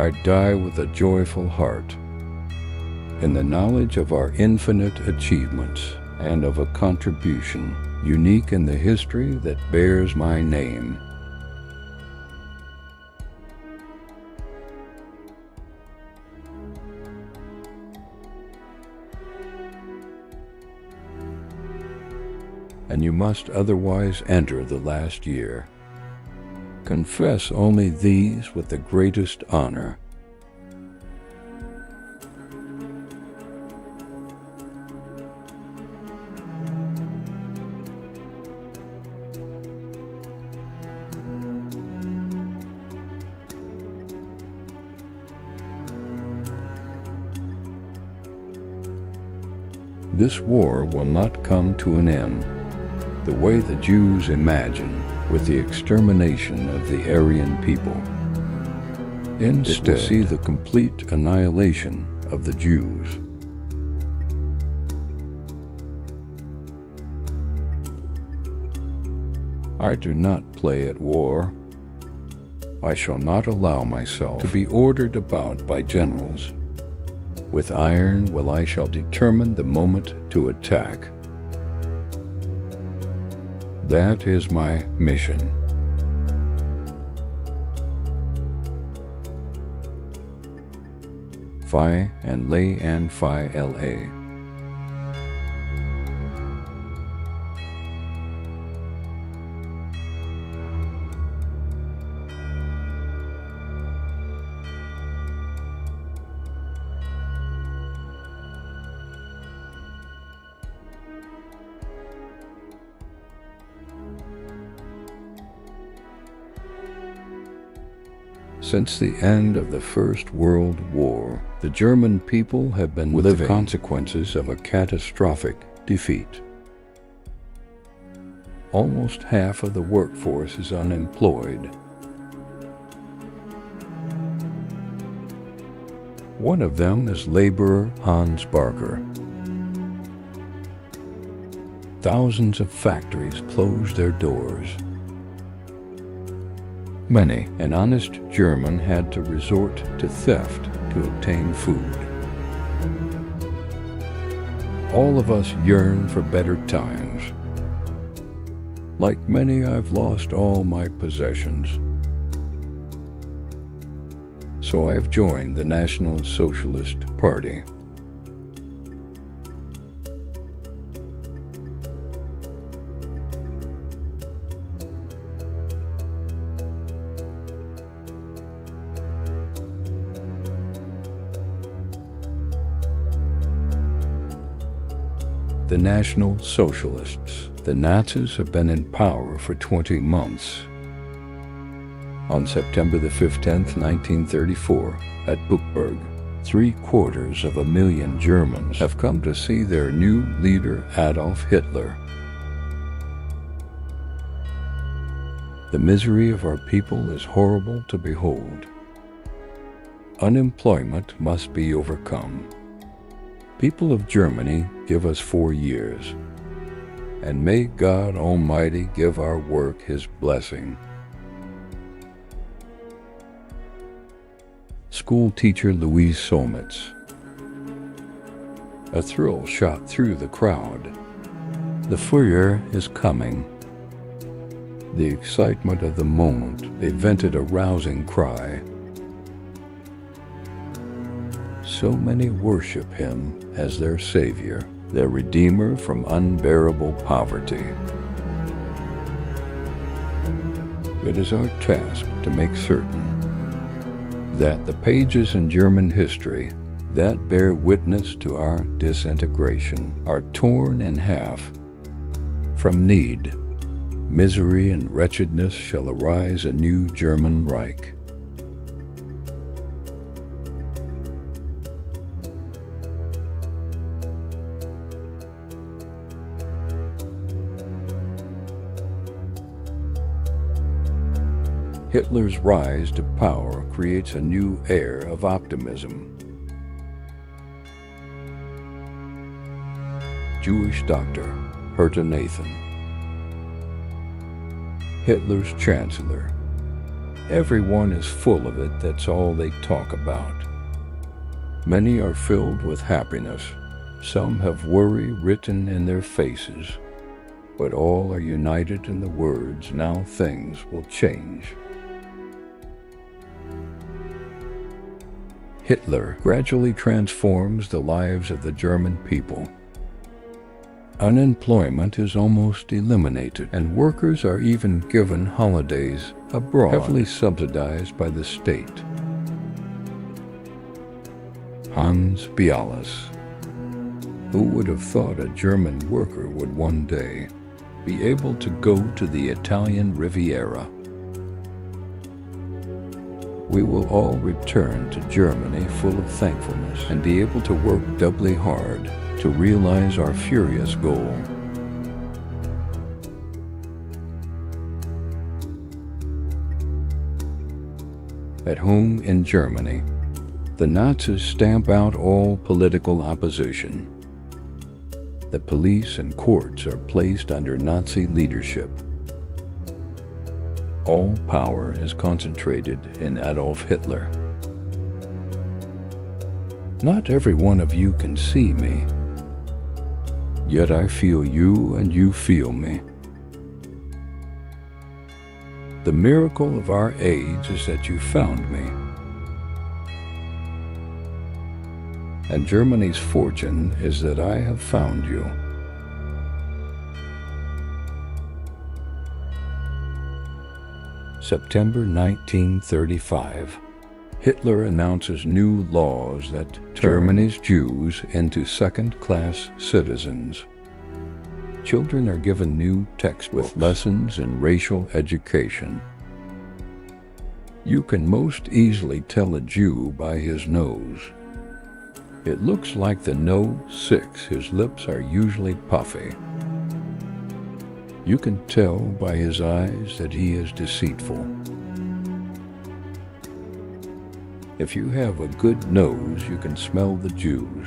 I die with a joyful heart, in the knowledge of our infinite achievements and of a contribution unique in the history that bears my name. And you must otherwise enter the last year. Confess only these with the greatest honor. This war will not come to an end the way the Jews imagine, with the extermination of the Aryan people. Instead, it will see the complete annihilation of the Jews. I do not play at war. I shall not allow myself to be ordered about by generals. With iron will I shall determine the moment to attack. That is my mission. Phi and Lay and Phi LA. Since the end of the First World War, the German people have been living with the consequences of a catastrophic defeat. Almost half of the workforce is unemployed. One of them is laborer Hans Barker. Thousands of factories closed their doors. Many an honest German had to resort to theft to obtain food. All of us yearn for better times. Like many, I've lost all my possessions. So I've joined the National Socialist Party. The National Socialists. The Nazis have been in power for 20 months. On September the 15th, 1934, at Buchenwald, 750,000 Germans have come to see their new leader Adolf Hitler. The misery of our people is horrible to behold. Unemployment must be overcome. People of Germany, give us 4 years, and may God Almighty give our work His blessing. School teacher Louise Solmitz. A thrill shot through the crowd. The Führer is coming. The excitement of the moment, they vented a rousing cry. So many worship him as their Savior, their Redeemer from unbearable poverty. It is our task to make certain that the pages in German history that bear witness to our disintegration are torn in half. From need, misery and wretchedness shall arise a new German Reich. Hitler's rise to power creates a new air of optimism. Jewish doctor Herta Nathan. Hitler's chancellor, Everyone is full of it, that's all they talk about. Many are filled with happiness. Some have worry written in their faces, but all are united in the words, "Now things will change." Hitler gradually transforms the lives of the German people. Unemployment is almost eliminated, and workers are even given holidays abroad, heavily subsidized by the state. Hans Bialas. Who would have thought a German worker would one day be able to go to the Italian Riviera? We will all return to Germany full of thankfulness and be able to work doubly hard to realize our furious goal. At home in Germany, the Nazis stamp out all political opposition. The police and courts are placed under Nazi leadership. All power is concentrated in Adolf Hitler. Not every one of you can see me, yet I feel you and you feel me. The miracle of our age is that you found me. And Germany's fortune is that I have found you. September 1935. Hitler announces new laws that turn Germany's Jews into second-class citizens. Children are given new textbooks with lessons in racial education. You can most easily tell a Jew by his nose. It looks like the No. 6. His lips are usually puffy. You can tell by his eyes that he is deceitful. If you have a good nose, you can smell the Jews.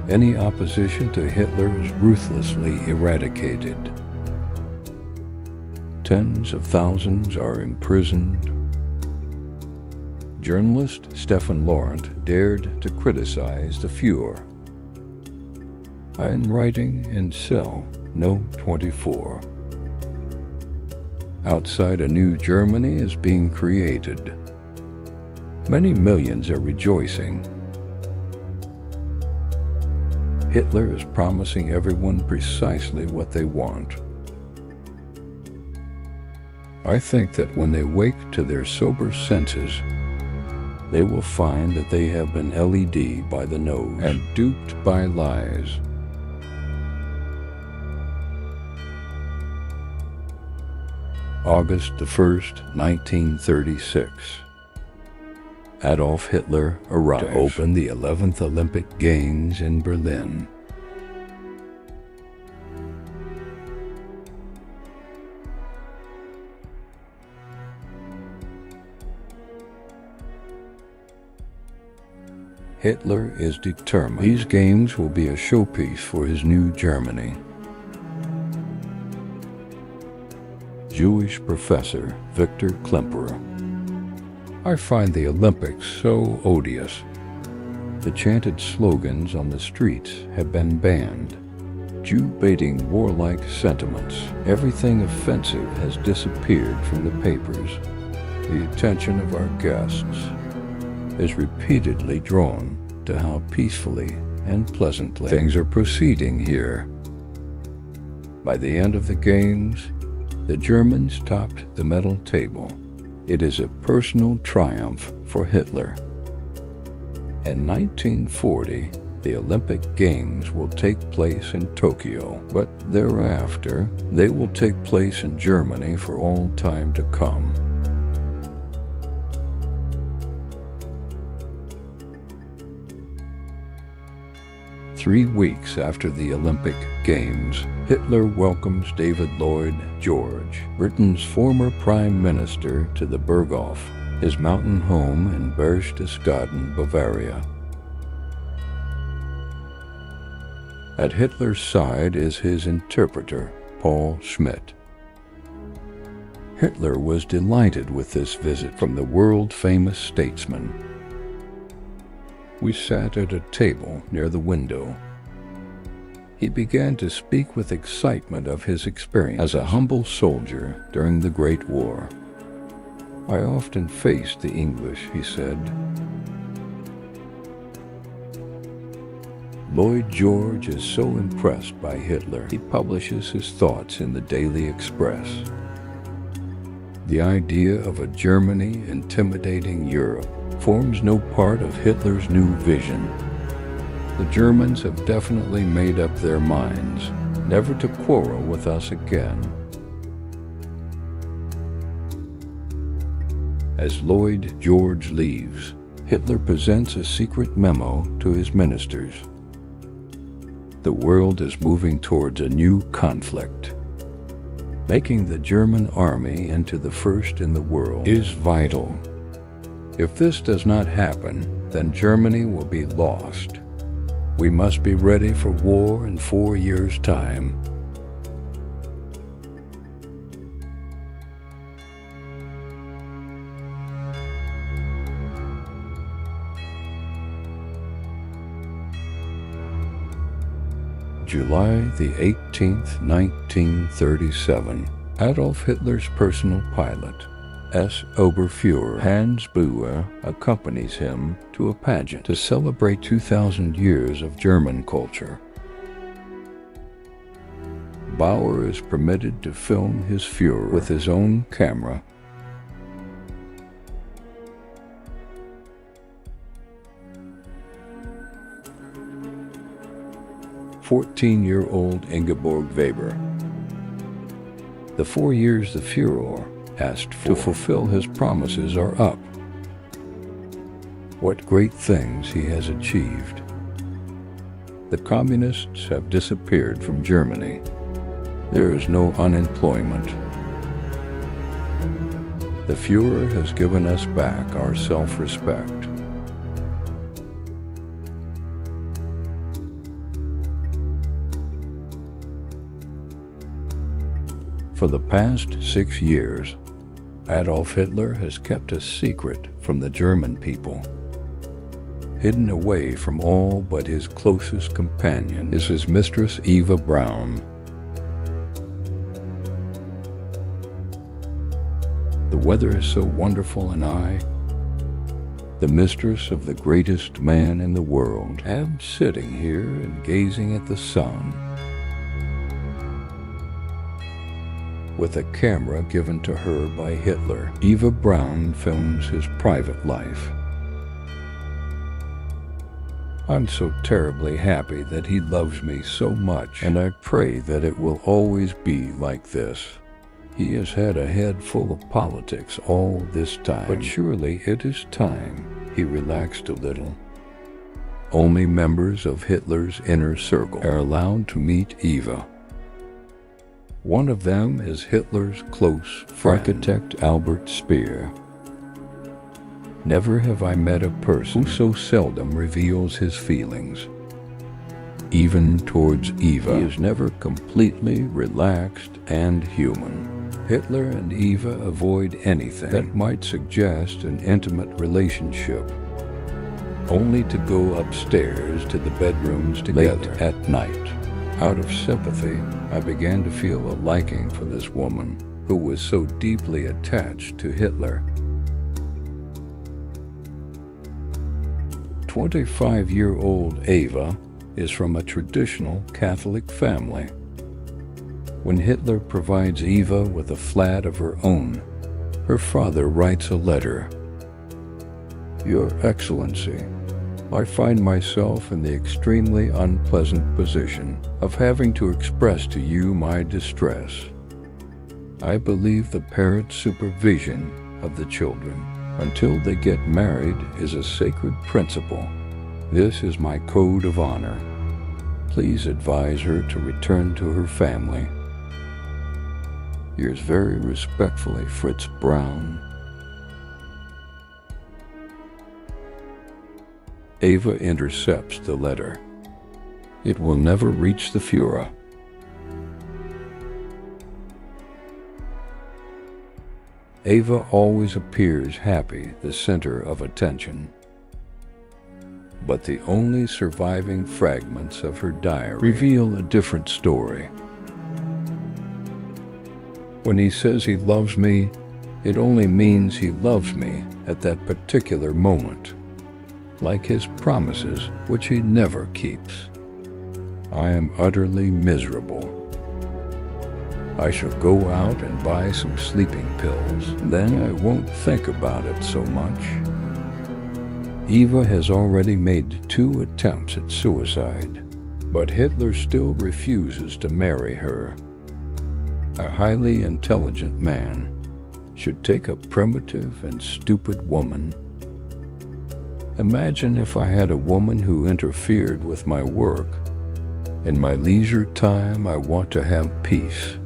Any opposition to Hitler is ruthlessly eradicated. Tens of thousands are imprisoned. Journalist Stefan Laurent dared to criticize the Fuhrer. I am writing in cell No. 24. Outside a new Germany is being created. Many millions are rejoicing. Hitler is promising everyone precisely what they want. I think that when they wake to their sober senses, they will find that they have been LED'd by the nose and duped by lies. August the 1st, 1936. Adolf Hitler arrives to open the 11th Olympic Games in Berlin. Hitler is determined. These games will be a showpiece for his new Germany. Jewish professor Victor Klemperer. I find the Olympics so odious. The chanted slogans on the streets have been banned. Jew-baiting warlike sentiments. Everything offensive has disappeared from the papers. The attention of our guests is repeatedly drawn to how peacefully and pleasantly things are proceeding here. By the end of the games, the Germans topped the medal table. It is a personal triumph for Hitler. In 1940, the Olympic Games will take place in Tokyo, but thereafter, they will take place in Germany for all time to come. Three weeks after the Olympic Games, Hitler welcomes David Lloyd George, Britain's former Prime Minister, to the Berghof, his mountain home in Berchtesgaden, Bavaria. At Hitler's side is his interpreter, Paul Schmidt. Hitler was delighted with this visit from the world-famous statesman. We sat at a table near the window. He began to speak with excitement of his experience as a humble soldier during the Great War. "I often faced the English," he said. Lloyd George is so impressed by Hitler, he publishes his thoughts in the Daily Express. The idea of a Germany intimidating Europe forms no part of Hitler's new vision. The Germans have definitely made up their minds never to quarrel with us again. As Lloyd George leaves, Hitler presents a secret memo to his ministers. The world is moving towards a new conflict. Making the German army into the first in the world is vital. If this does not happen, then Germany will be lost. We must be ready for war in 4 years' time. July the 18th, 1937, Adolf Hitler's personal pilot, S. Oberfuhrer Hans Bauer, accompanies him to a pageant to celebrate 2,000 years of German culture. Bauer is permitted to film his Führer with his own camera. "14-year-old Ingeborg Weber. The 4 years the Führer asked for to fulfill his promises are up. What great things he has achieved. The communists have disappeared from Germany. There is no unemployment. The Führer has given us back our self-respect. For the past 6 years, Adolf Hitler has kept a secret from the German people. Hidden away from all but his closest companion is his mistress Eva Braun. The weather is so wonderful and I, the mistress of the greatest man in the world, am sitting here and gazing at the sun. With a camera given to her by Hitler, Eva Braun films his private life. I'm so terribly happy that he loves me so much, and I pray that it will always be like this. He has had a head full of politics all this time, but surely it is time he relaxed a little. Only members of Hitler's inner circle are allowed to meet Eva. One of them is Hitler's close friend, architect Albert Speer. Never have I met a person who so seldom reveals his feelings. Even towards Eva, he is never completely relaxed and human. Hitler and Eva avoid anything that might suggest an intimate relationship, only to go upstairs to the bedrooms together late at night. Out of sympathy, I began to feel a liking for this woman who was so deeply attached to Hitler. 25-year-old Eva is from a traditional Catholic family. When Hitler provides Eva with a flat of her own, her father writes a letter. "Your Excellency, I find myself in the extremely unpleasant position of having to express to you my distress. I believe the parents' supervision of the children until they get married is a sacred principle. This is my code of honor. Please advise her to return to her family. Yours very respectfully, Fritz Braun." Eva intercepts the letter. it will never reach the Führer. Eva always appears happy, the center of attention. But the only surviving fragments of her diary reveal a different story. When he says he loves me, it only means he loves me at that particular moment, like his promises, which he never keeps. I am utterly miserable. I shall go out and buy some sleeping pills. Then I won't think about it so much. Eva has already made 2 attempts at suicide, but Hitler still refuses to marry her. A highly intelligent man should take a primitive and stupid woman. Imagine if I had a woman who interfered with my work. In my leisure time, I want to have peace.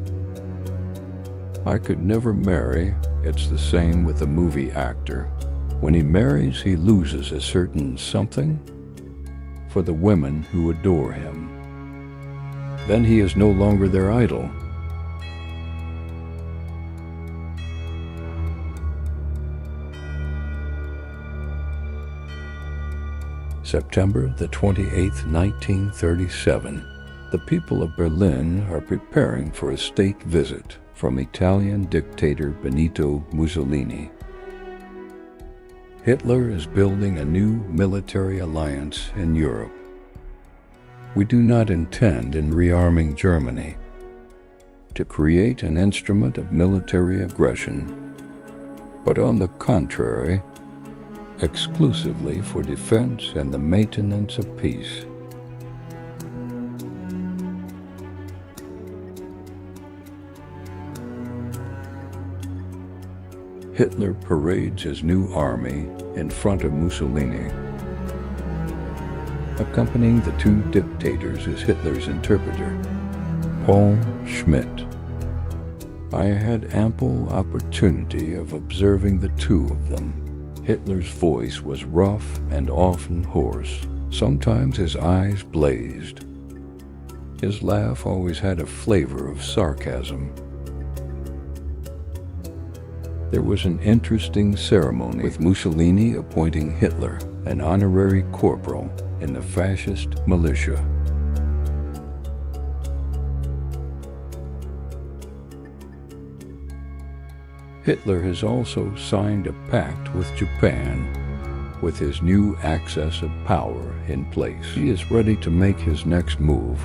I could never marry. It's the same with a movie actor. When he marries, he loses a certain something for the women who adore him. Then he is no longer their idol. September the 28th, 1937. The people of Berlin are preparing for a state visit from Italian dictator Benito Mussolini. Hitler is building a new military alliance in Europe. We do not intend in rearming Germany to create an instrument of military aggression, but on the contrary, exclusively for defense and the maintenance of peace. Hitler parades his new army in front of Mussolini. Accompanying the 2 dictators is Hitler's interpreter, Paul Schmidt. I had ample opportunity of observing the 2 of them. Hitler's voice was rough and often hoarse. Sometimes his eyes blazed. His laugh always had a flavor of sarcasm. There was an interesting ceremony with Mussolini appointing Hitler an honorary corporal in the fascist militia. Hitler has also signed a pact with Japan. With his new access of power in place, he is ready to make his next move.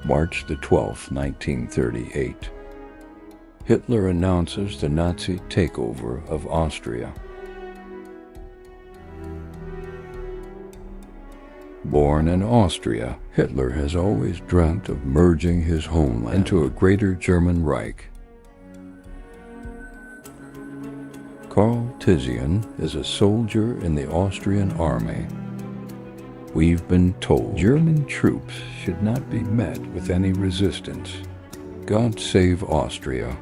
March the 12th, 1938. Hitler announces the Nazi takeover of Austria. Born in Austria, Hitler has always dreamt of merging his homeland into a greater German Reich. Karl Tizian is a soldier in the Austrian army. We've been told German troops should not be met with any resistance. God save Austria.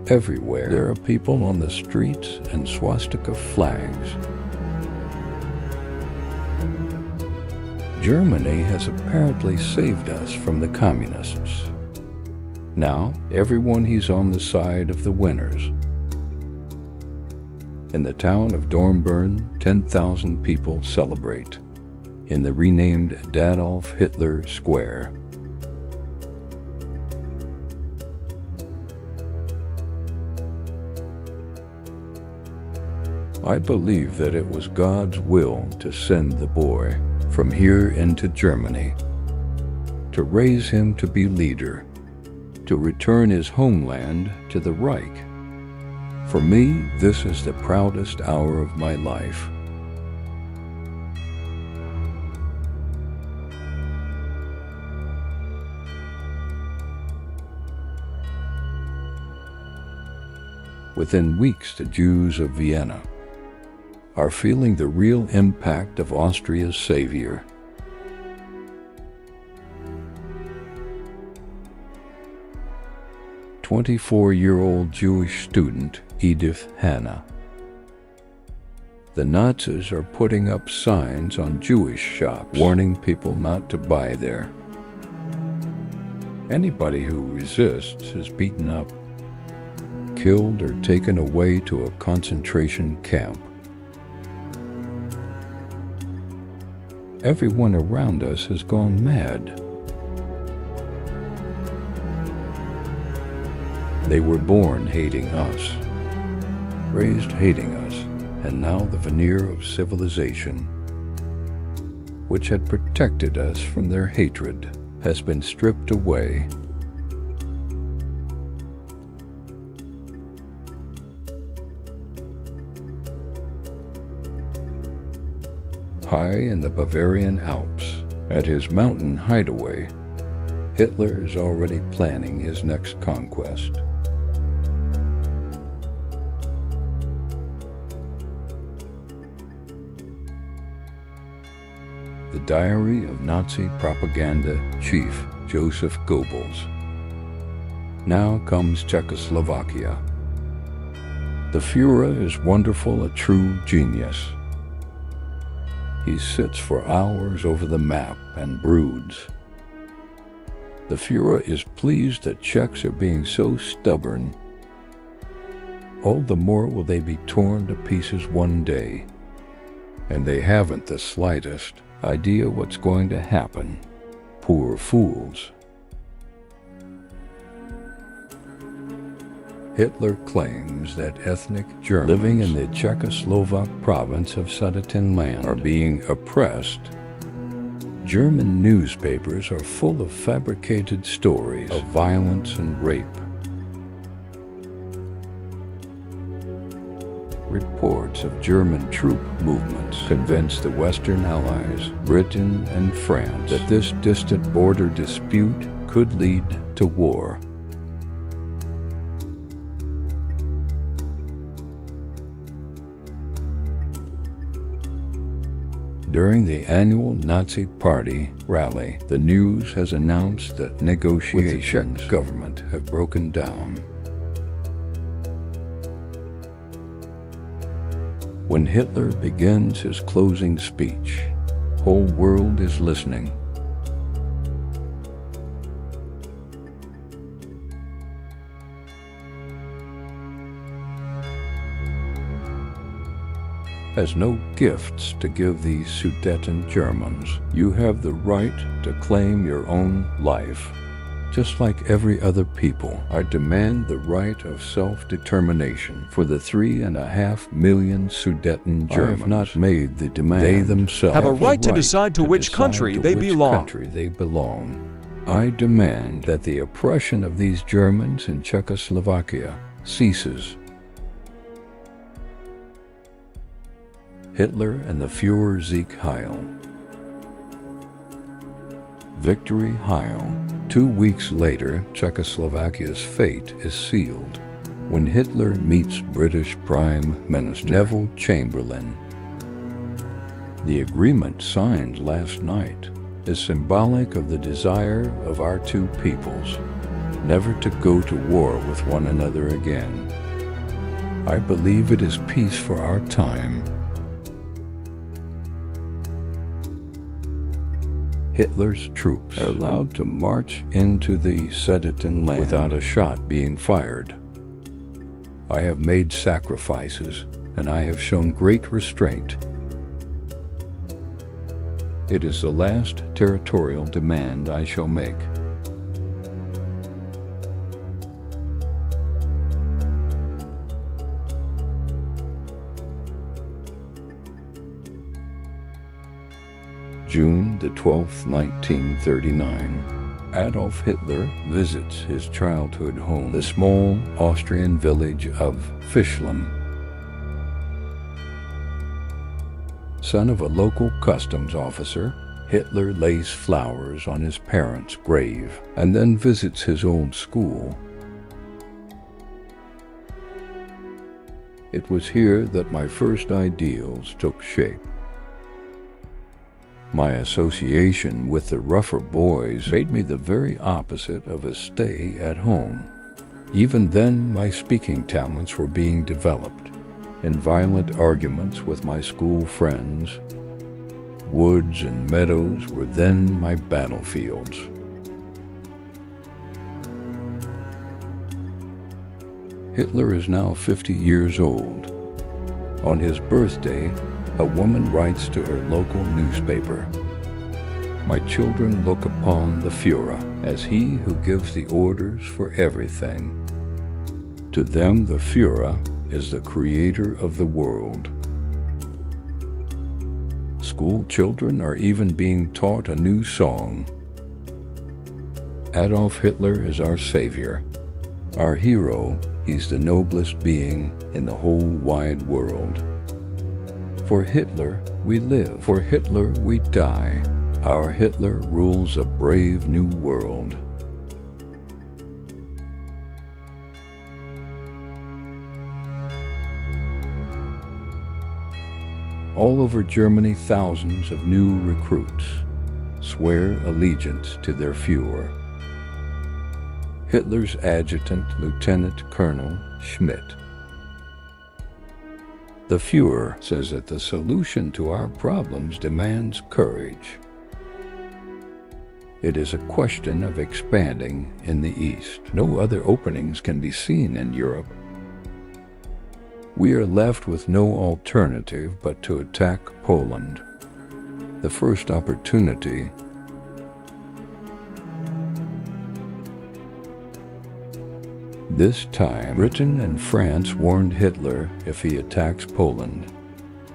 Everywhere there are people on the streets and swastika flags. Germany has apparently saved us from the communists. Now, everyone he's on the side of the winners. In the town of Dornbirn, 10,000 people celebrate in the renamed Adolf Hitler Square. I believe that it was God's will to send the boy from here into Germany, to raise him to be leader, to return his homeland to the Reich. For me, this is the proudest hour of my life. Within weeks, the Jews of Vienna are feeling the real impact of Austria's savior. 24-year-old Jewish student Edith Hanna. The Nazis are putting up signs on Jewish shops warning people not to buy there. Anybody who resists is beaten up, killed, or taken away to a concentration camp. Everyone around us has gone mad. They were born hating us, raised hating us, and now the veneer of civilization, which had protected us from their hatred, has been stripped away. High in the Bavarian Alps, at his mountain hideaway, Hitler is already planning his next conquest. The Diary of Nazi Propaganda Chief Joseph Goebbels. Now comes Czechoslovakia. The Führer is wonderful, a true genius. He sits for hours over the map and broods. The Führer is pleased that Czechs are being so stubborn. All the more will they be torn to pieces one day, and they haven't the slightest idea what's going to happen. Poor fools. Hitler claims that ethnic Germans living in the Czechoslovak province of Sudetenland are being oppressed. German newspapers are full of fabricated stories of violence and rape. Reports of German troop movements convince the Western Allies, Britain and France, that this distant border dispute could lead to war. During the annual Nazi Party rally, the news has announced that negotiations with the Czech government have broken down. When Hitler begins his closing speech, the whole world is listening. Has no gifts to give these Sudeten Germans. You have the right to claim your own life, just like every other people. I demand the right of self-determination for the 3.5 million Sudeten Germans. I have not made the demand. They themselves have a right to decide to which country they belong. I demand that the oppression of these Germans in Czechoslovakia ceases. Hitler and the Führer Sieg Heil. Victory Heil. 2 weeks later, Czechoslovakia's fate is sealed when Hitler meets British Prime Minister Neville Chamberlain. The agreement signed last night is symbolic of the desire of our two peoples never to go to war with one another again. I believe it is peace for our time. Hitler's troops are allowed to march into the Sudetenland without a shot being fired. I have made sacrifices, and I have shown great restraint. It is the last territorial demand I shall make. June the 12th, 1939, Adolf Hitler visits his childhood home, the small Austrian village of Fischln. Son of a local customs officer, Hitler lays flowers on his parents' grave and then visits his old school. It was here that my first ideals took shape. My association with the rougher boys made me the very opposite of a stay at home. Even then, my speaking talents were being developed in violent arguments with my school friends. Woods and meadows were then my battlefields. Hitler is now 50 years old. On his birthday, a woman writes to her local newspaper, "My children look upon the Führer as he who gives the orders for everything. To them, the Führer is the creator of the world." School children are even being taught a new song. Adolf Hitler is our savior, our hero. He's the noblest being in the whole wide world. For Hitler we live, for Hitler we die. Our Hitler rules a brave new world. All over Germany, thousands of new recruits swear allegiance to their Führer. Hitler's adjutant, Lieutenant Colonel Schmidt. The Führer says that the solution to our problems demands courage. It is a question of expanding in the East. No other openings can be seen in Europe. We are left with no alternative but to attack Poland. The first opportunity This time, Britain and France warned Hitler if he attacks Poland,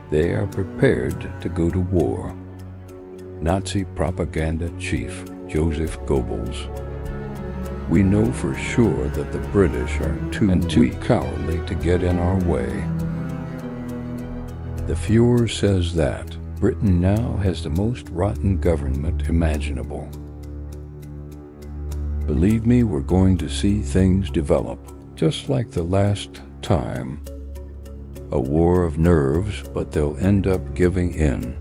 they are prepared to go to war. Nazi propaganda chief Joseph Goebbels. We know for sure that the British are too cowardly to get in our way. The Führer says that Britain now has the most rotten government imaginable. Believe me, we're going to see things develop, just like the last time. A war of nerves, but they'll end up giving in.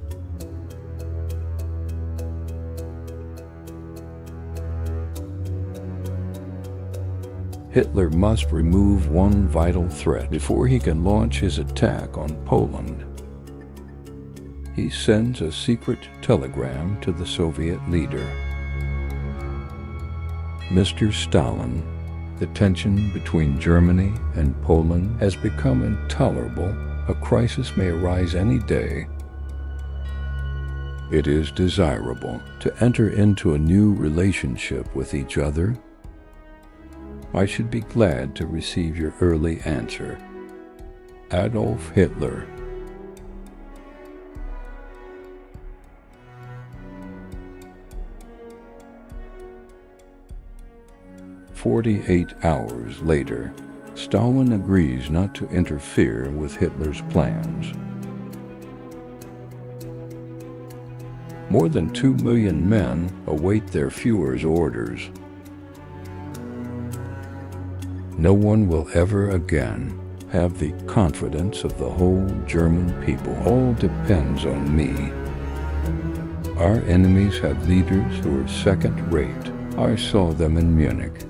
Hitler must remove one vital threat before he can launch his attack on Poland. He sends a secret telegram to the Soviet leader. Mr. Stalin, the tension between Germany and Poland has become intolerable. A crisis may arise any day. It is desirable to enter into a new relationship with each other. I should be glad to receive your early answer. Adolf Hitler. "48 hours later, Stalin agrees not to interfere with Hitler's plans. More than 2 million men await their Führer's orders. No one will ever again have the confidence of the whole German people. All depends on me. Our enemies have leaders who are second-rate. I saw them in Munich.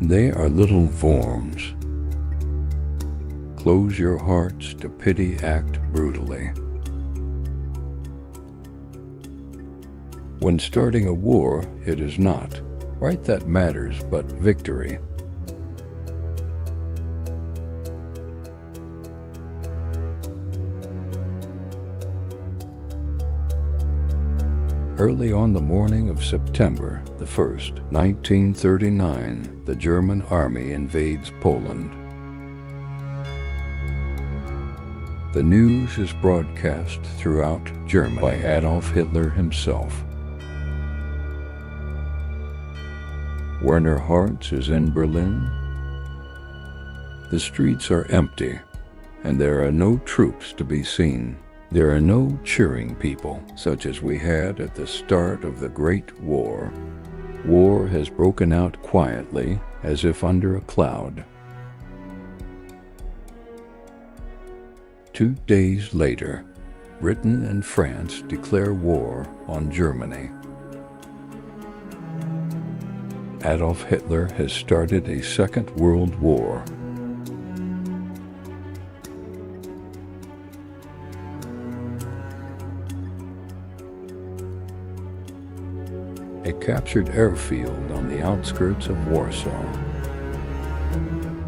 They are little worms. Close your hearts to pity, act brutally. When starting a war, it is not right that matters, but victory. Early on the morning of September the 1st, 1939, the German army invades Poland. The news is broadcast throughout Germany by Adolf Hitler himself. Werner Hartz is in Berlin. The streets are empty, and there are no troops to be seen. There are no cheering people, such as we had at the start of the Great War. War has broken out quietly, as if under a cloud. 2 days later, Britain and France declare war on Germany. Adolf Hitler has started a second world war. A captured airfield on the outskirts of Warsaw.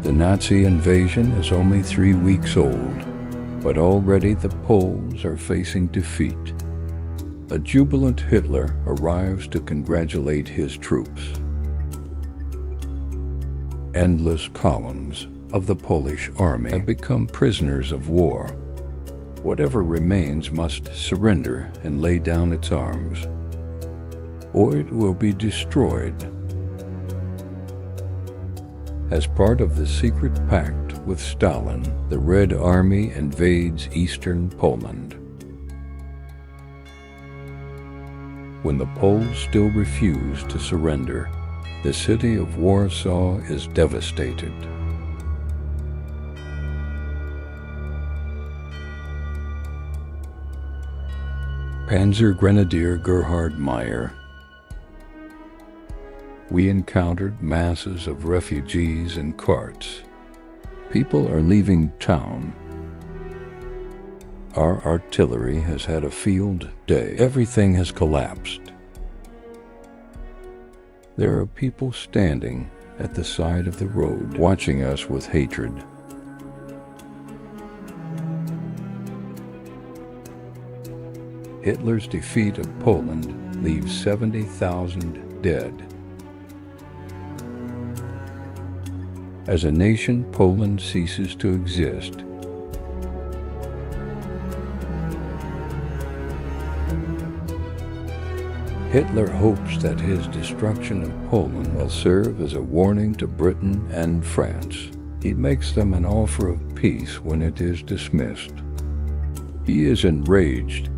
The Nazi invasion is only 3 weeks old, but already the Poles are facing defeat. A jubilant Hitler arrives to congratulate his troops. Endless columns of the Polish army have become prisoners of war. Whatever remains must surrender and lay down its arms, or it will be destroyed. As part of the secret pact with Stalin, the Red Army invades eastern Poland. When the Poles still refuse to surrender, the city of Warsaw is devastated. Panzer Grenadier Gerhard Meyer. We encountered masses of refugees in carts. People are leaving town. Our artillery has had a field day. Everything has collapsed. There are people standing at the side of the road, watching us with hatred. Hitler's defeat of Poland leaves 70,000 dead. As a nation, Poland ceases to exist. Hitler hopes that his destruction of Poland will serve as a warning to Britain and France. He makes them an offer of peace when it is dismissed. He is enraged.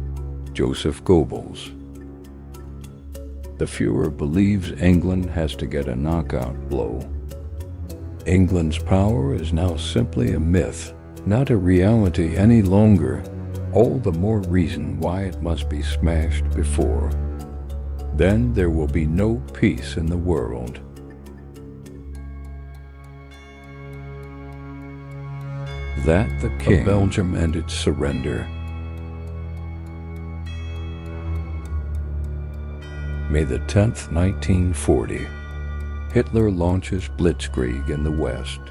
Joseph Goebbels. The Fuhrer believes England has to get a knockout blow. England's power is now simply a myth, not a reality any longer. All the more reason why it must be smashed before. Then there will be no peace in the world. That the King of Belgium and its surrender. May the 10th, 1940. Hitler launches blitzkrieg in the West.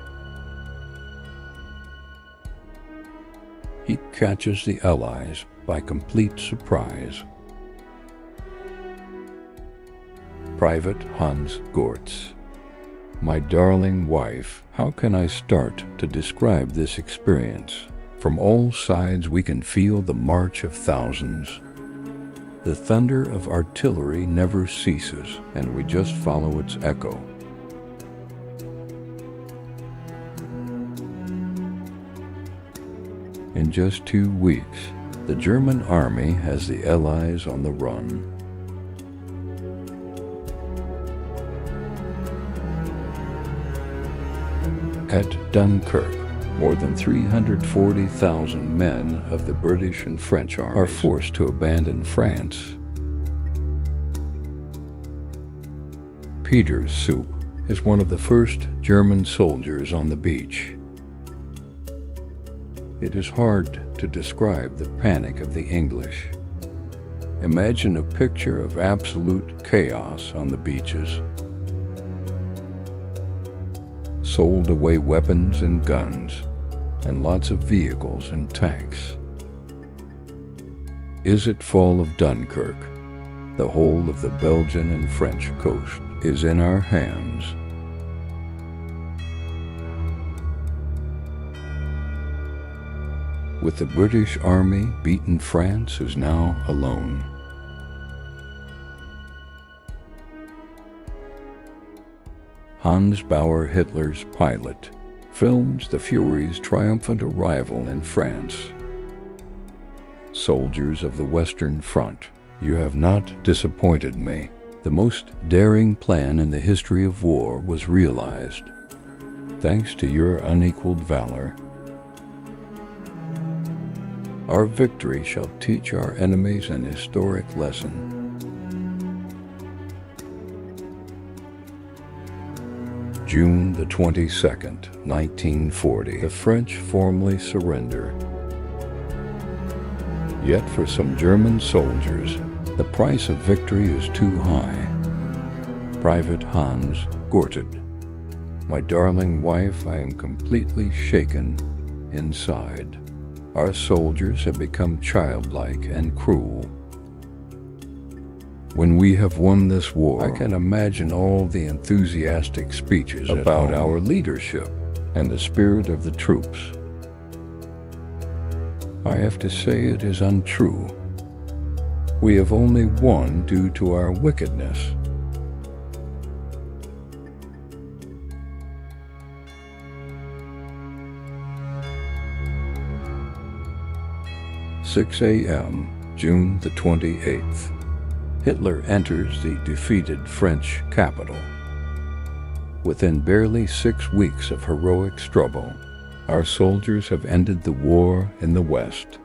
He catches the Allies by complete surprise. Private Hans Gortz. My darling wife, how can I start to describe this experience? From all sides we can feel the march of thousands. The thunder of artillery never ceases, and we just follow its echo. In just 2 weeks, the German army has the Allies on the run. At Dunkirk, more than 340,000 men of the British and French armies are forced to abandon France. Peter's soup is one of the first German soldiers on the beach. It is hard to describe the panic of the English. Imagine a picture of absolute chaos on the beaches. Sold away weapons and guns, and lots of vehicles and tanks. Is it fall of Dunkirk? The whole of the Belgian and French coast is in our hands. With the British army beaten, France is now alone. Hans Bauer Hitler's pilot films the Furies' triumphant arrival in France. Soldiers of the Western Front, you have not disappointed me. The most daring plan in the history of war was realized, thanks to your unequaled valor. Our victory shall teach our enemies an historic lesson. June the 22nd, 1940, the French formally surrender. Yet for some German soldiers, the price of victory is too high. Private Hans Gorted. My darling wife, I am completely shaken inside. Our soldiers have become childlike and cruel. When we have won this war, I can imagine all the enthusiastic speeches about our leadership and the spirit of the troops. I have to say it is untrue. We have only won due to our wickedness. 6 a.m., June the 28th. Hitler enters the defeated French capital. Within barely 6 weeks of heroic struggle, our soldiers have ended the war in the West.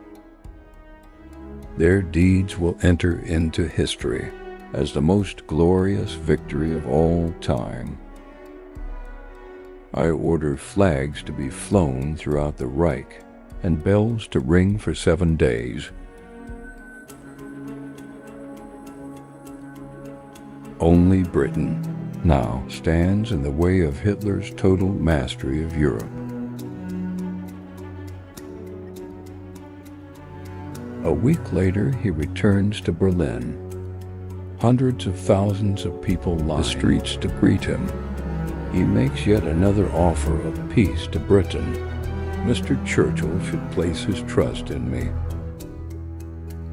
Their deeds will enter into history as the most glorious victory of all time. I order flags to be flown throughout the Reich and bells to ring for 7 days. Only Britain now stands in the way of Hitler's total mastery of Europe. A week later, he returns to Berlin. Hundreds of thousands of people line the streets to greet him. He makes yet another offer of peace to Britain. Mr. Churchill should place his trust in me.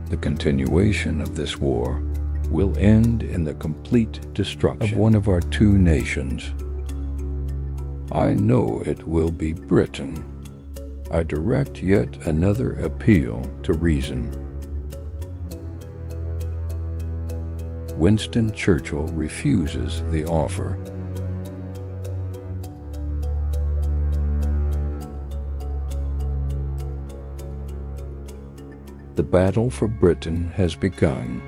The continuation of this war will end in the complete destruction of one of our two nations. I know it will be Britain. I direct yet another appeal to reason. Winston Churchill refuses the offer. The battle for Britain has begun.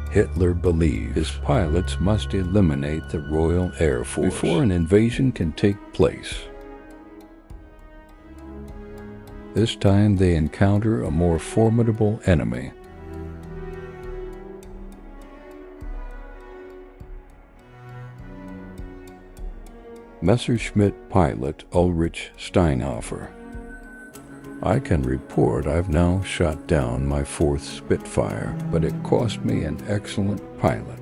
Hitler believes his pilots must eliminate the Royal Air Force before an invasion can take place. This time they encounter a more formidable enemy. Messerschmitt pilot Ulrich Steinhofer. I can report I've now shot down my 4th Spitfire, but it cost me an excellent pilot.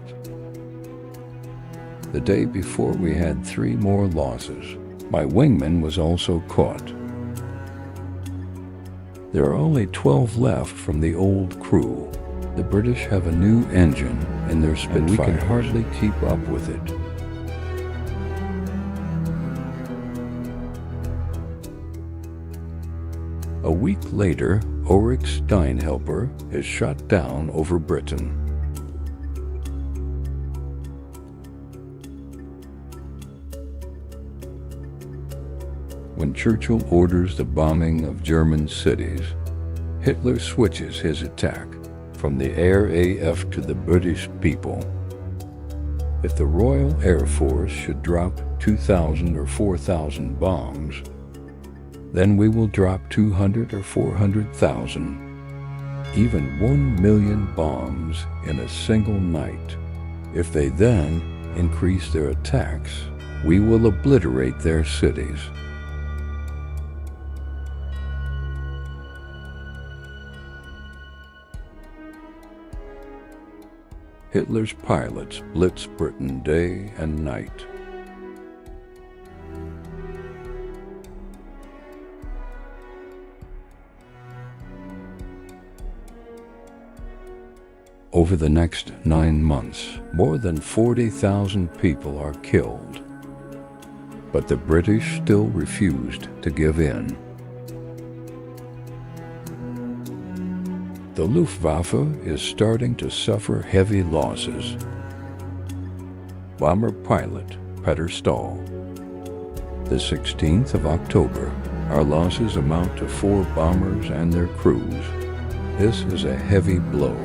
The day before we had 3 more losses. My wingman was also caught. There are only 12 left from the old crew. The British have a new engine in their Spitfires, and we can hardly keep up with it. A week later, Ulrich Steinhelper is shot down over Britain. When Churchill orders the bombing of German cities, Hitler switches his attack from the RAF to the British people. If the Royal Air Force should drop 2,000 or 4,000 bombs, then we will drop 200 or 400,000, even 1 million bombs in a single night. If they then increase their attacks, we will obliterate their cities. Hitler's pilots blitz Britain day and night. Over the next 9 months, more than 40,000 people are killed. But the British still refused to give in. The Luftwaffe is starting to suffer heavy losses. Bomber pilot Peter Stahl. The 16th of October, Our losses amount to 4 bombers and their crews. This is a heavy blow.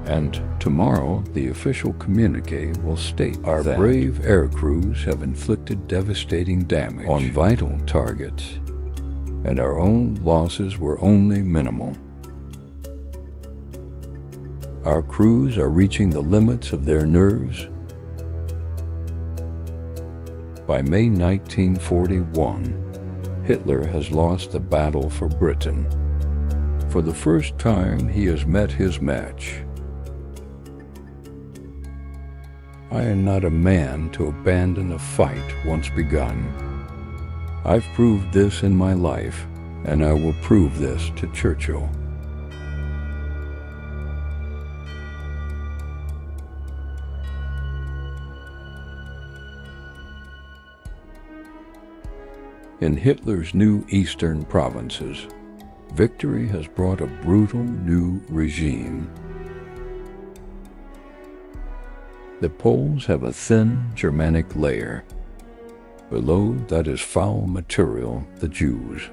And tomorrow, the official communique will state our brave air crews have inflicted devastating damage on vital targets, and our own losses were only minimal. Our crews are reaching the limits of their nerves. By May 1941, Hitler has lost the battle for Britain. For the first time, he has met his match. I am not a man to abandon a fight once begun. I've proved this in my life, and I will prove this to Churchill. In Hitler's new eastern provinces, victory has brought a brutal new regime. The Poles have a thin Germanic layer. Below that is foul material, the Jews.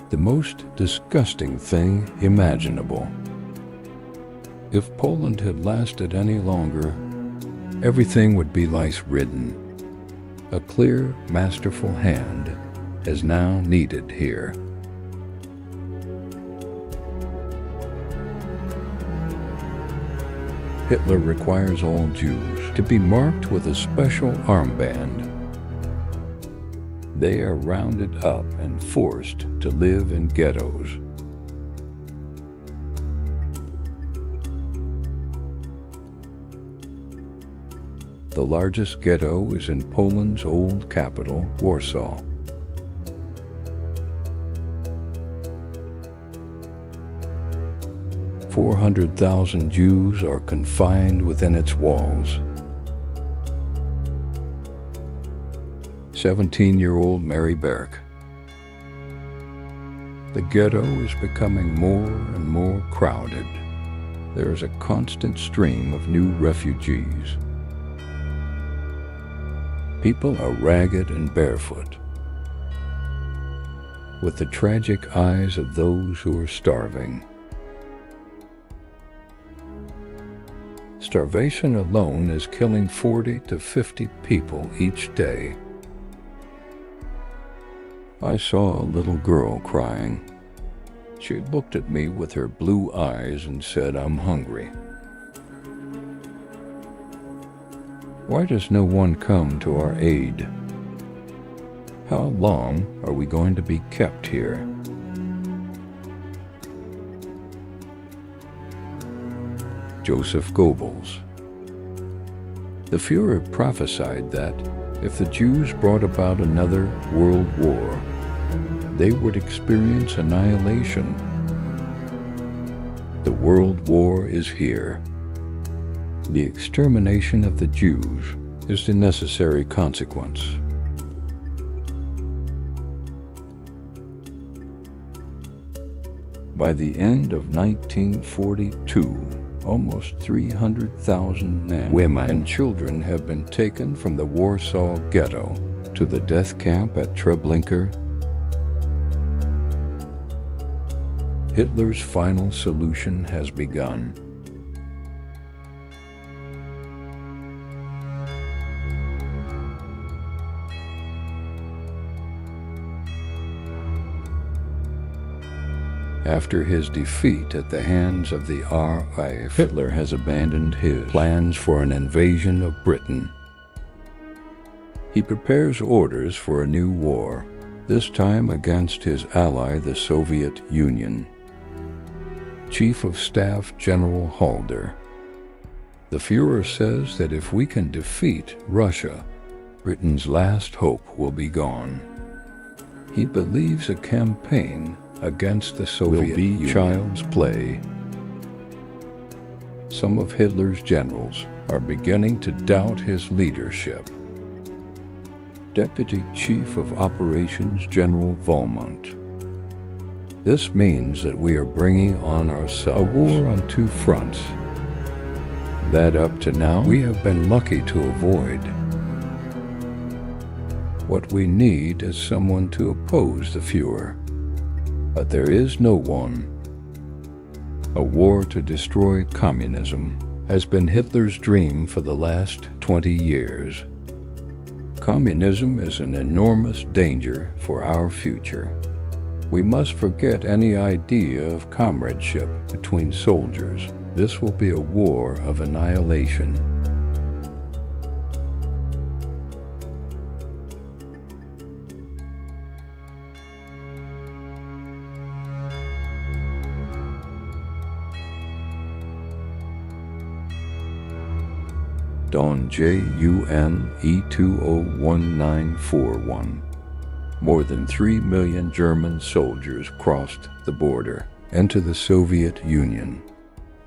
The most disgusting thing imaginable. If Poland had lasted any longer, everything would be lice-ridden. A clear, masterful hand is now needed here. Hitler requires all Jews to be marked with a special armband. They are rounded up and forced to live in ghettos. The largest ghetto is in Poland's old capital, Warsaw. "400,000 Jews are confined within its walls. 17-year-old Mary Berk. The ghetto is becoming more and more crowded. There is a constant stream of new refugees. People are ragged and barefoot, with the tragic eyes of those who are starving. Starvation alone is killing 40 to 50 people each day. I saw a little girl crying. She looked at me with her blue eyes and said, 'I'm hungry.' Why does no one come to our aid? How long are we going to be kept here?" Joseph Goebbels. The Führer prophesied that if the Jews brought about another world war, they would experience annihilation. The world war is here. The extermination of the Jews is the necessary consequence. By the end of 1942, almost 300,000 men, women, and children have been taken from the Warsaw Ghetto to the death camp at Treblinka. Hitler's final solution has begun. After his defeat at the hands of the RAF, Hitler has abandoned his plans for an invasion of Britain. He prepares orders for a new war, this time against his ally, the Soviet Union. Chief of Staff General Halder. The Führer says that if we can defeat Russia, Britain's last hope will be gone. He believes a campaign against the Soviet Union child's play. Some of Hitler's generals are beginning to doubt his leadership. Deputy Chief of Operations General Valmont. This means that we are bringing on ourselves a war on two fronts that up to now we have been lucky to avoid. What we need is someone to oppose the Führer. But there is no one. A war to destroy communism has been Hitler's dream for the last 20 years. Communism is an enormous danger for our future. We must forget any idea of comradeship between soldiers. This will be a war of annihilation. On JUN E201941, more than 3 million German soldiers crossed the border into the Soviet Union.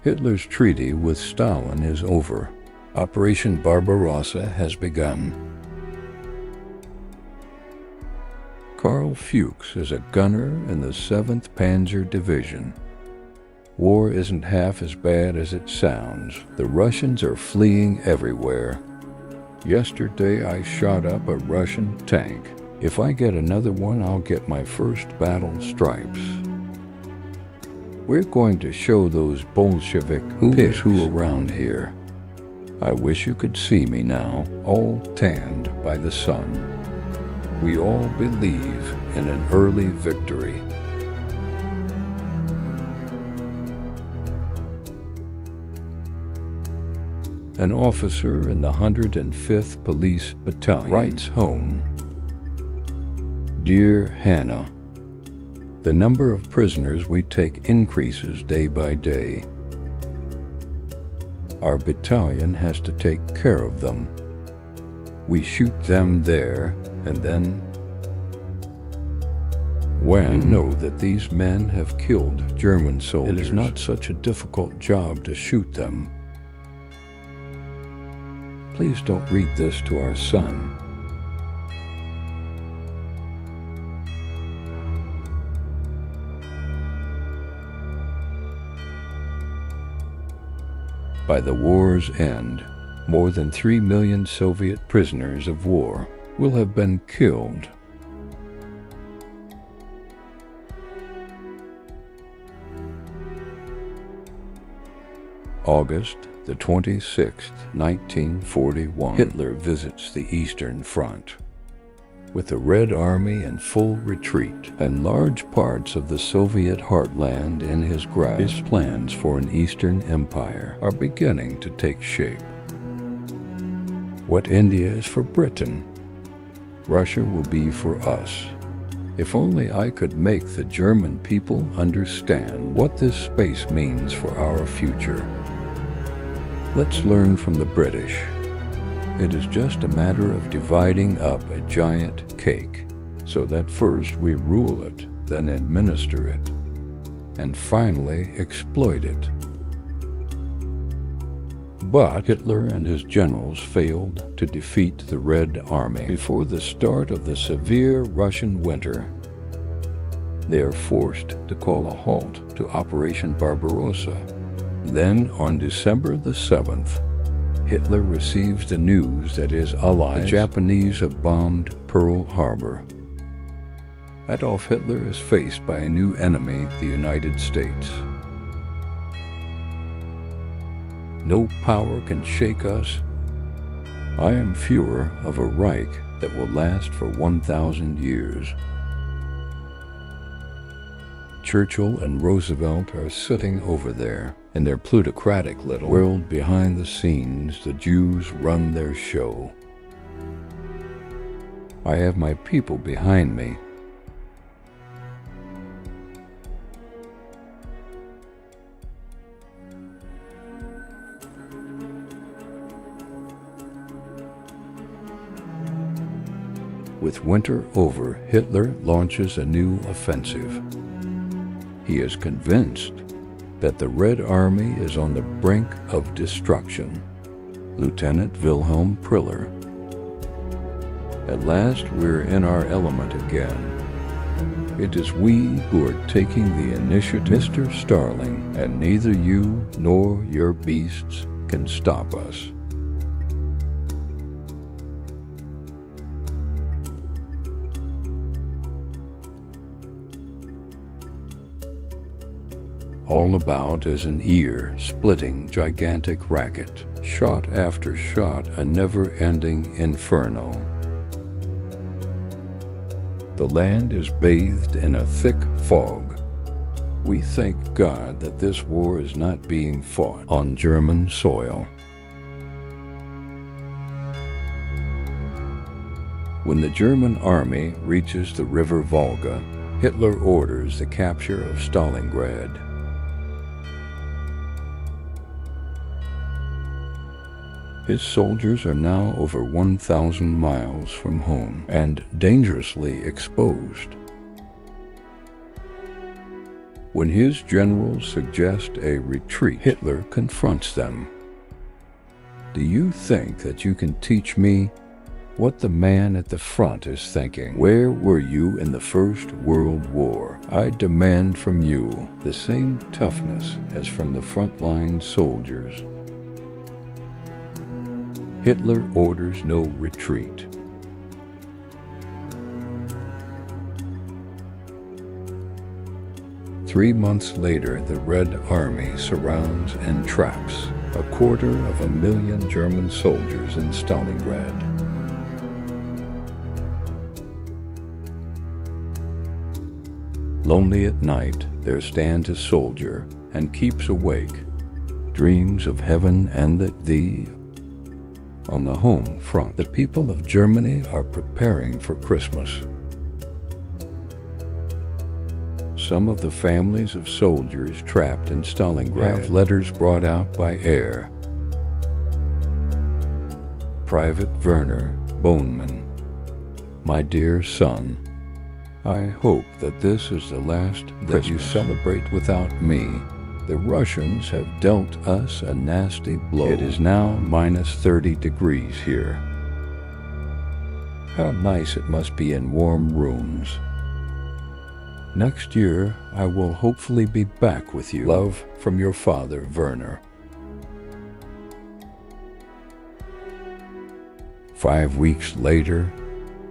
Hitler's treaty with Stalin is over. Operation Barbarossa has begun. Karl Fuchs is a gunner in the 7th Panzer Division. War isn't half as bad as it sounds. The Russians are fleeing everywhere. Yesterday I shot up a Russian tank. If I get another one, I'll get my first battle stripes. We're going to show those Bolshevik who's who around here. I wish you could see me now, all tanned by the sun. We all believe in an early victory. An officer in the 105th Police Battalion writes home, "Dear Hannah, the number of prisoners we take increases day by day. Our battalion has to take care of them. We shoot them there, and then when we know that these men have killed German soldiers, it is not such a difficult job to shoot them. Please don't read this to our son. By the war's end, more than 3 million Soviet prisoners of war will have been killed. August the 26th, 1941, Hitler visits the Eastern Front. With the Red Army in full retreat and large parts of the Soviet heartland in his grasp, his plans for an Eastern Empire are beginning to take shape. What India is for Britain, Russia will be for us. If only I could make the German people understand what this space means for our future. Let's learn from the British. It is just a matter of dividing up a giant cake, so that first we rule it, then administer it, and finally exploit it. But Hitler and his generals failed to defeat the Red Army before the start of the severe Russian winter. They are forced to call a halt to Operation Barbarossa. Then, on December the 7th, Hitler receives the news that his allies, the Japanese, have bombed Pearl Harbor. Adolf Hitler is faced by a new enemy, the United States. No power can shake us. I am Führer of a Reich that will last for 1,000 years. Churchill and Roosevelt are sitting over there in their plutocratic little world. Behind the scenes, the Jews run their show. I have my people behind me. With winter over, Hitler launches a new offensive. He is convinced that the Red Army is on the brink of destruction. Lieutenant Wilhelm Priller. At last we're in our element again. It is we who are taking the initiative, Mr. Starling, and neither you nor your beasts can stop us. All about is an ear-splitting gigantic racket, shot after shot, a never-ending inferno. The land is bathed in a thick fog. We thank God that this war is not being fought on German soil. When the German army reaches the river Volga, Hitler orders the capture of Stalingrad. His soldiers are now over 1,000 miles from home and dangerously exposed. When his generals suggest a retreat, Hitler confronts them. Do you think that you can teach me what the man at the front is thinking? Where were you in the First World War? I demand from you the same toughness as from the frontline soldiers. Hitler orders no retreat. Three months later, the Red Army surrounds and traps 250,000 German soldiers in Stalingrad. Lonely at night, there stands a soldier and keeps awake, dreams of heaven and thee. On the home front, the people of Germany are preparing for Christmas. Some of the families of soldiers trapped in Stalingrad have letters brought out by air. Private Werner Boneman, my dear son, I hope that this is the last that you celebrate without me. The Russians have dealt us a nasty blow. It is now minus 30 degrees here. How nice it must be in warm rooms. Next year, I will hopefully be back with you. Love from your father, Werner. 5 weeks later,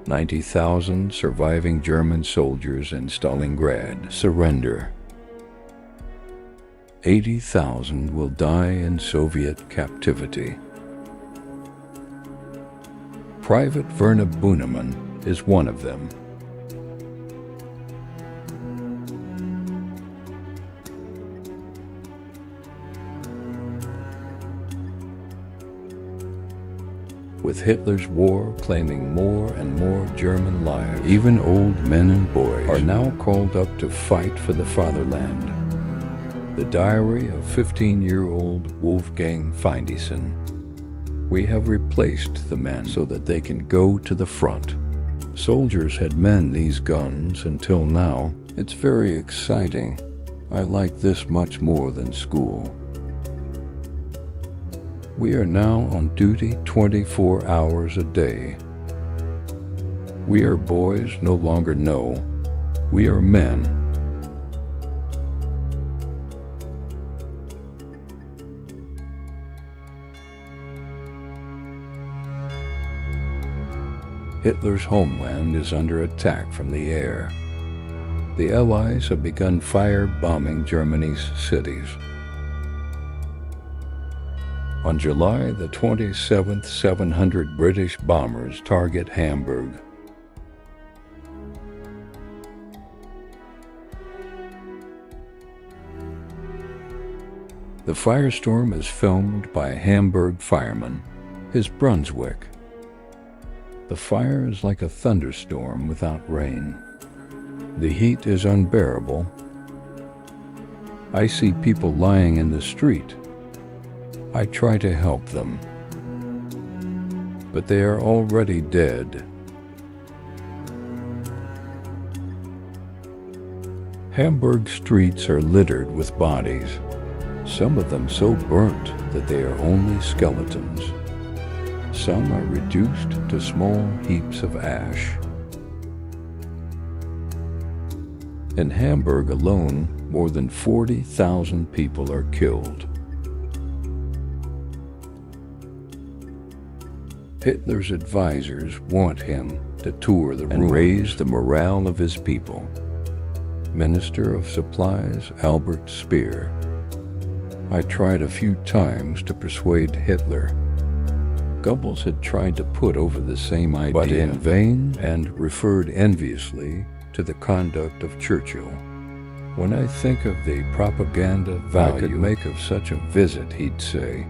90,000 surviving German soldiers in Stalingrad surrender. 80,000 will die in Soviet captivity. Private Werner Boneman is one of them. With Hitler's war claiming more and more German lives, even old men and boys are now called up to fight for the fatherland. The diary of 15-year-old Wolfgang Feindesen. We have replaced the men so that they can go to the front. Soldiers had manned these guns until now. It's very exciting. I like this much more than school. We are now on duty 24 hours a day. We are boys no longer know. We are men. Hitler's homeland is under attack from the air. The Allies have begun fire-bombing Germany's cities. On July the 27th, 700 British bombers target Hamburg. The firestorm is filmed by a Hamburg fireman, his Brunswick. The fire is like a thunderstorm without rain. The heat is unbearable. I see people lying in the street. I try to help them, but they are already dead. Hamburg streets are littered with bodies, some of them so burnt that they are only skeletons. Some are reduced to small heaps of ash. In Hamburg alone, more than 40,000 people are killed. Hitler's advisors want him to tour the room and raise the morale of his people. Minister of Supplies Albert Speer. I tried a few times to persuade Hitler. Goebbels had tried to put over the same idea, but in vain, and referred enviously to the conduct of Churchill. When I think of the propaganda value I could make of such a visit, he'd say,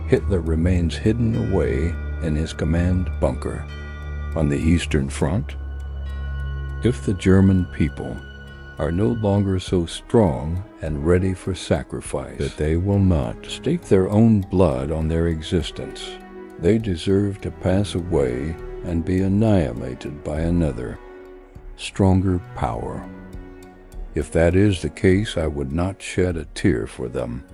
Hitler remains hidden away in his command bunker on the Eastern Front. If the German people are no longer so strong and ready for sacrifice that they will not stake their own blood on their existence, they deserve to pass away and be annihilated by another, stronger power. If that is the case, I would not shed a tear for them.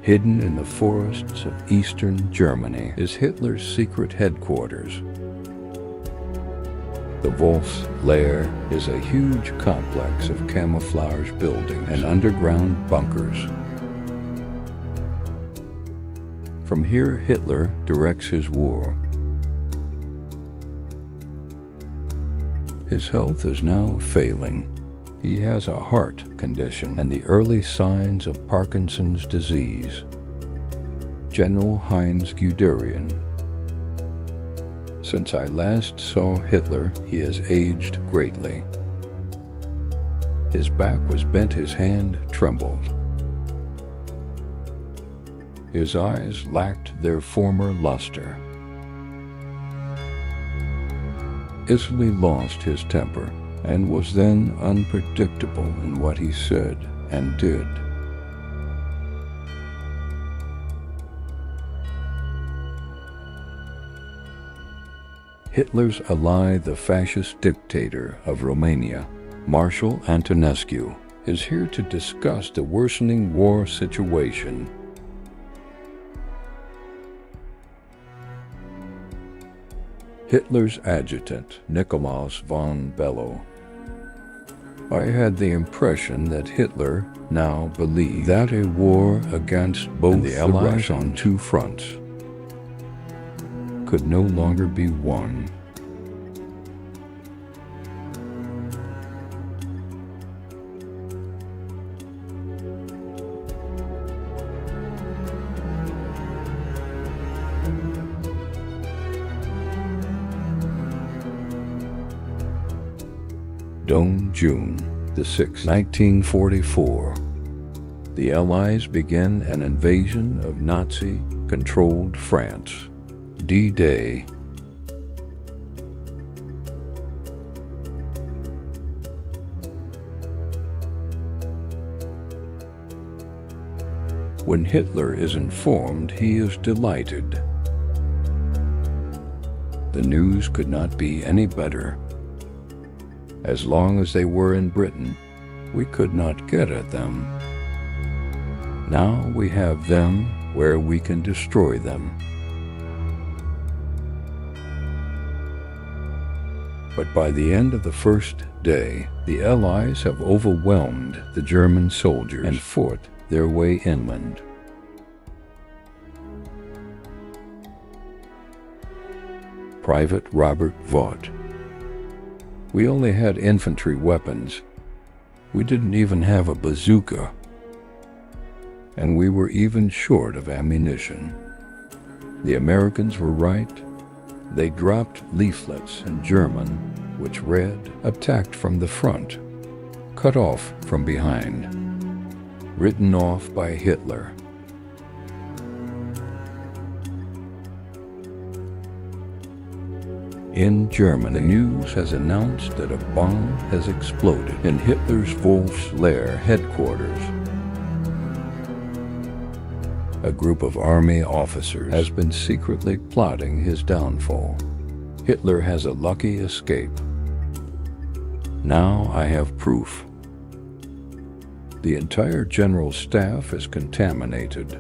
Hidden in the forests of eastern Germany is Hitler's secret headquarters. The Wolf's Lair is a huge complex of camouflage buildings and underground bunkers. From here, Hitler directs his war. His health is now failing. He has a heart condition and the early signs of Parkinson's disease. General Heinz Guderian. Since I last saw Hitler, he has aged greatly. His back was bent, his hand trembled. His eyes lacked their former luster. Easily lost his temper, and was then unpredictable in what he said and did. Hitler's ally, the fascist dictator of Romania, Marshal Antonescu, is here to discuss the worsening war situation. Hitler's adjutant, Nikolaus von Below. I had the impression that Hitler now believed that a war against both the Allies on two fronts could no longer be won. Dome, June the 6th, 1944. The Allies begin an invasion of Nazi-controlled France. D-Day. When Hitler is informed, he is delighted. The news could not be any better. As long as they were in Britain, we could not get at them. Now we have them where we can destroy them. But by the end of the first day, the Allies have overwhelmed the German soldiers and fought their way inland. Private Robert Vaught. We only had infantry weapons. We didn't even have a bazooka. And we were even short of ammunition. The Americans were right. They dropped leaflets in German, which read, "Attacked from the front, cut off from behind," written off by Hitler. In Germany, the news has announced that a bomb has exploded in Hitler's Wolf's Lair headquarters. A group of army officers has been secretly plotting his downfall. Hitler has a lucky escape. Now I have proof. The entire general staff is contaminated.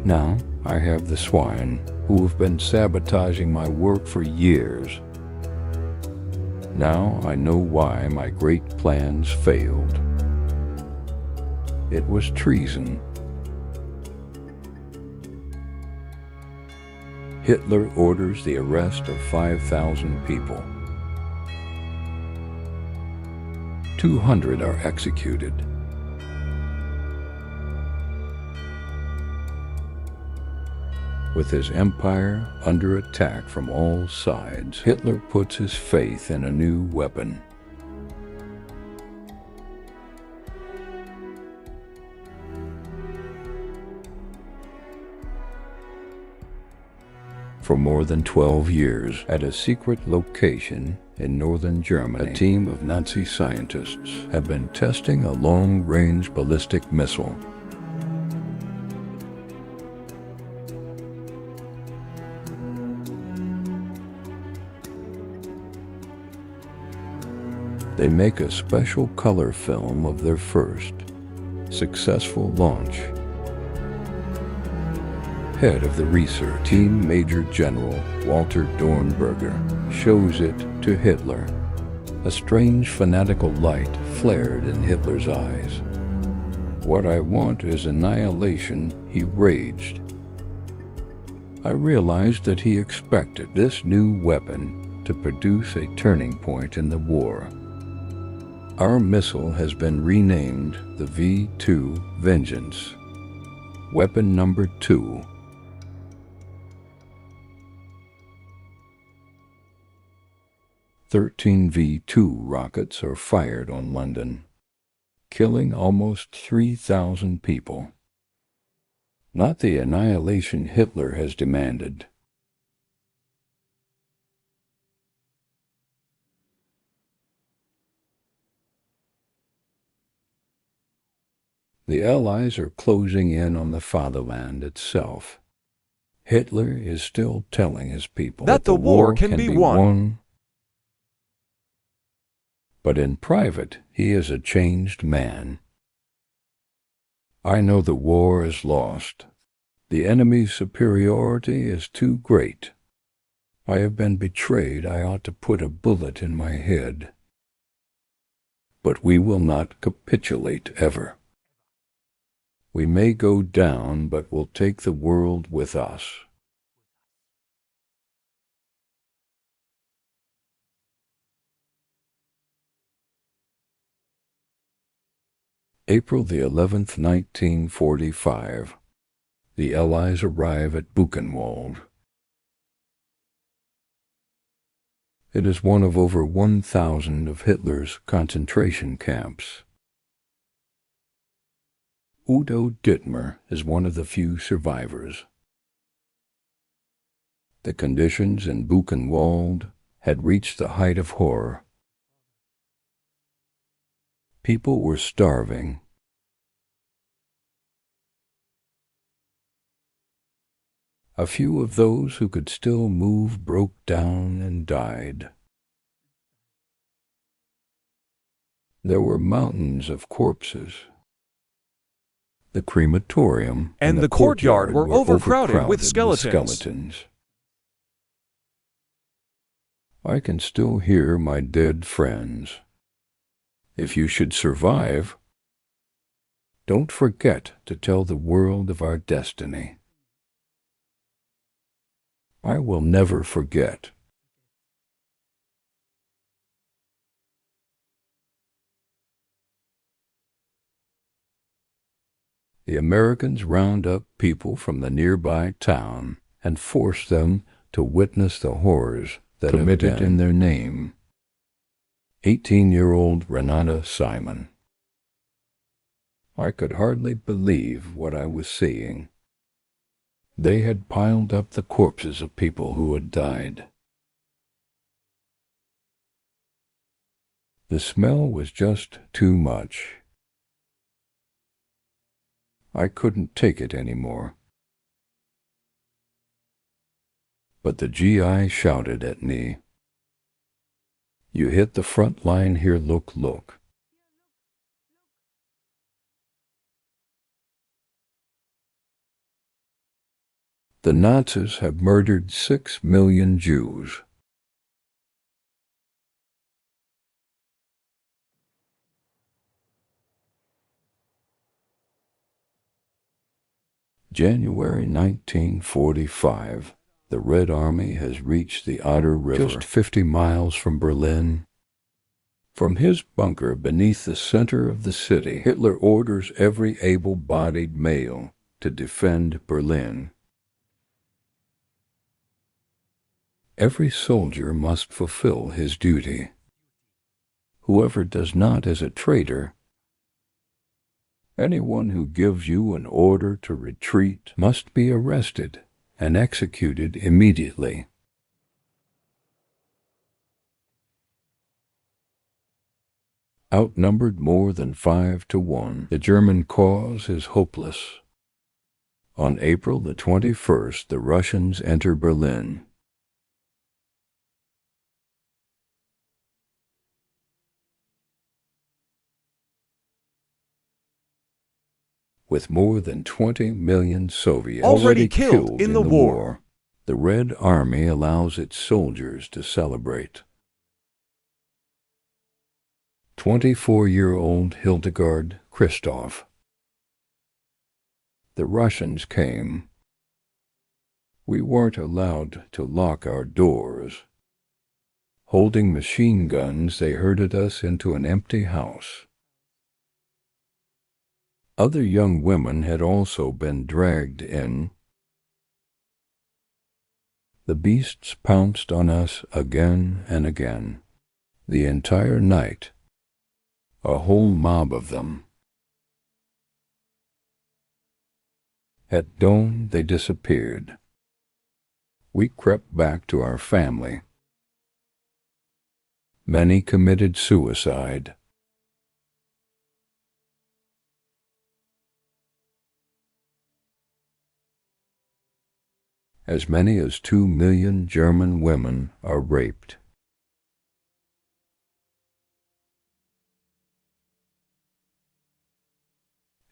Now I have the swine who have been sabotaging my work for years. Now I know why my great plans failed. It was treason. Hitler orders the arrest of 5,000 people. 200 are executed. With his empire under attack from all sides, Hitler puts his faith in a new weapon. For more than 12 years, at a secret location in northern Germany, a team of Nazi scientists have been testing a long-range ballistic missile. They make a special color film of their first successful launch. Head of the research team, Major General Walter Dornberger, shows it to Hitler. A strange fanatical light flared in Hitler's eyes. "What I want is annihilation," he raged. I realized that he expected this new weapon to produce a turning point in the war. Our missile has been renamed the V2 Vengeance. Weapon number 2. 13 V2 rockets are fired on London, killing almost 3,000 people. Not the annihilation Hitler has demanded. The Allies are closing in on the fatherland itself. Hitler is still telling his people that the war can be won. But in private, he is a changed man. "I know the war is lost. The enemy's superiority is too great. I have been betrayed. I ought to put a bullet in my head. But we will not capitulate ever. We may go down, but we'll take the world with us." April the 11th, 1945. The Allies arrive at Buchenwald. It is one of over 1,000 of Hitler's concentration camps. Udo Dittmer is one of the few survivors. The conditions in Buchenwald had reached the height of horror. People were starving. A few of those who could still move broke down and died. There were mountains of corpses. The crematorium and the courtyard were overcrowded with skeletons. I can still hear my dead friends. If you should survive, don't forget to tell the world of our destiny. I will never forget. The Americans round up people from the nearby town and force them to witness the horrors that committed in their name. 18-year-old Renata Simon. I could hardly believe what I was seeing. They had piled up the corpses of people who had died. The smell was just too much. I couldn't take it anymore. But the GI shouted at me, "You hit the front line here, look." The Nazis have murdered 6 million Jews. January 1945. The Red Army has reached the Oder River, just 50 miles from Berlin. From his bunker beneath the center of the city, Hitler orders every able-bodied male to defend Berlin. Every soldier must fulfill his duty. Whoever does not is a traitor. Anyone who gives you an order to retreat must be arrested and executed immediately. Outnumbered more than 5 to 1, the German cause is hopeless. On April the 21st, the Russians enter Berlin. With more than 20 million Soviets already killed in the war, the Red Army allows its soldiers to celebrate. 24-year-old Hildegard Christoph. The Russians came. We weren't allowed to lock our doors. Holding machine guns, they herded us into an empty house. Other young women had also been dragged in. The beasts pounced on us again and again. The entire night, a whole mob of them. At dawn, they disappeared. We crept back to our family. Many committed suicide. As many as 2 million German women are raped.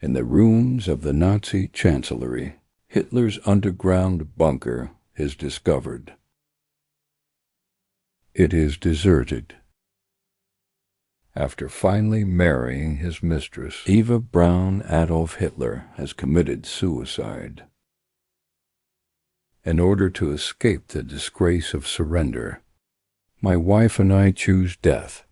In the ruins of the Nazi chancellery, Hitler's underground bunker is discovered. It is deserted. After finally marrying his mistress, Eva Braun, Adolf Hitler has committed suicide. In order to escape the disgrace of surrender, my wife and I choose death.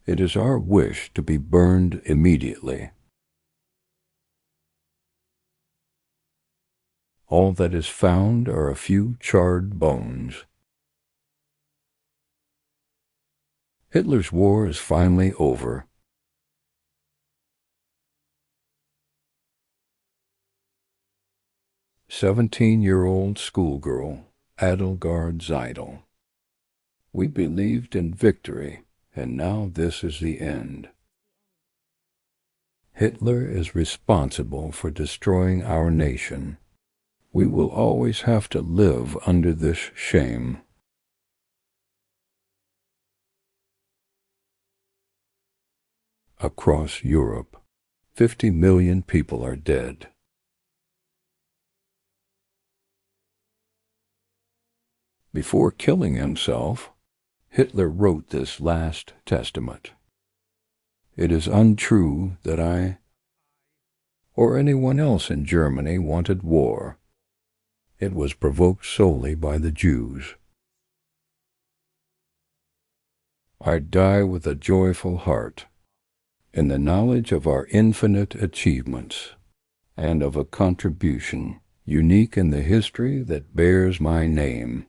It is our wish to be burned immediately. All that is found are a few charred bones. Hitler's war is finally over. "17-year-old schoolgirl, Adelgard Zeidel. We believed in victory, and now this is the end. Hitler is responsible for destroying our nation. We will always have to live under this shame." Across Europe, 50 million people are dead. Before killing himself, Hitler wrote this last testament. "It is untrue that I or anyone else in Germany wanted war. It was provoked solely by the Jews. I die with a joyful heart, in the knowledge of our infinite achievements, and of a contribution unique in the history that bears my name.